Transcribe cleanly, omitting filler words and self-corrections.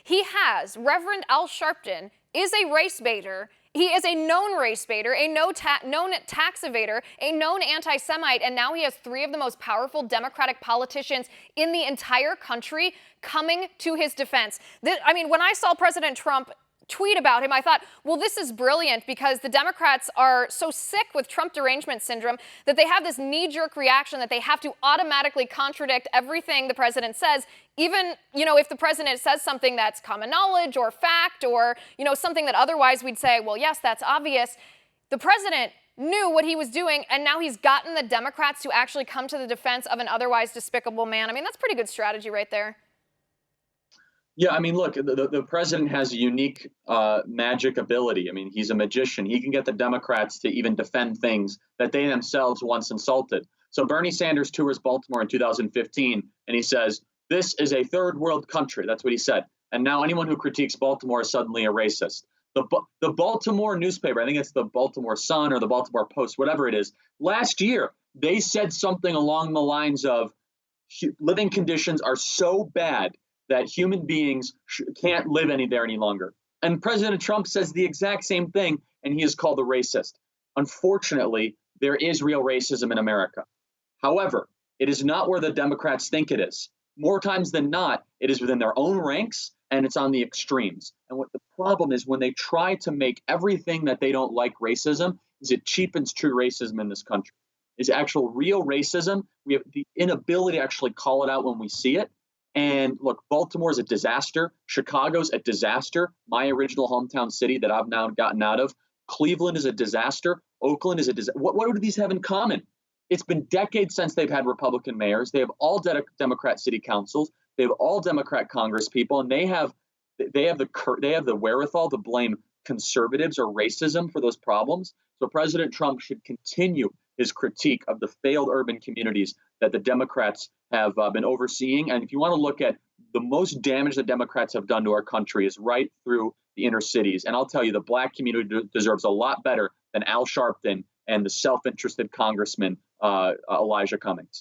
Reverend Al Sharpton is a race baiter. He is a known race baiter, a known tax evader, a known anti-Semite, and now he has three of the most powerful Democratic politicians in the entire country coming to his defense. I mean, when I saw President Trump tweet about him, I thought, well, this is brilliant because the Democrats are so sick with Trump derangement syndrome that they have this knee-jerk reaction that they have to automatically contradict everything the president says, even, if the president says something that's common knowledge or fact or, something that otherwise we'd say, well, yes, that's obvious. The president knew what he was doing, and now he's gotten the Democrats to actually come to the defense of an otherwise despicable man. I mean, that's pretty good strategy right there. Yeah, I mean, look, the president has a unique magic ability. I mean, he's a magician. He can get the Democrats to even defend things that they themselves once insulted. So Bernie Sanders tours Baltimore in 2015, and he says, this is a third world country. That's what he said. And now anyone who critiques Baltimore is suddenly a racist. The Baltimore newspaper, I think it's the Baltimore Sun or the Baltimore Post, whatever it is, last year, they said something along the lines of living conditions are so bad that human beings can't live there any longer. And President Trump says the exact same thing, and he is called a racist. Unfortunately, there is real racism in America. However, it is not where the Democrats think it is. More times than not, it is within their own ranks, and it's on the extremes. And what the problem is, when they try to make everything that they don't like racism, is it cheapens true racism in this country. Is actual real racism. We have the inability to actually call it out when we see it. And look, Baltimore is a disaster. Chicago's a disaster. My original hometown city that I've now gotten out of. Cleveland is a disaster. Oakland is a disaster. What do these have in common? It's been decades since they've had Republican mayors. They have all Democrat city councils. They have all Democrat Congress people, and they have the wherewithal to blame conservatives or racism for those problems. So President Trump should continue his critique of the failed urban communities that the Democrats have been overseeing. And if you want to look at the most damage that Democrats have done to our country is right through the inner cities. And I'll tell you, the black community deserves a lot better than Al Sharpton and the self-interested Congressman Elijah Cummings.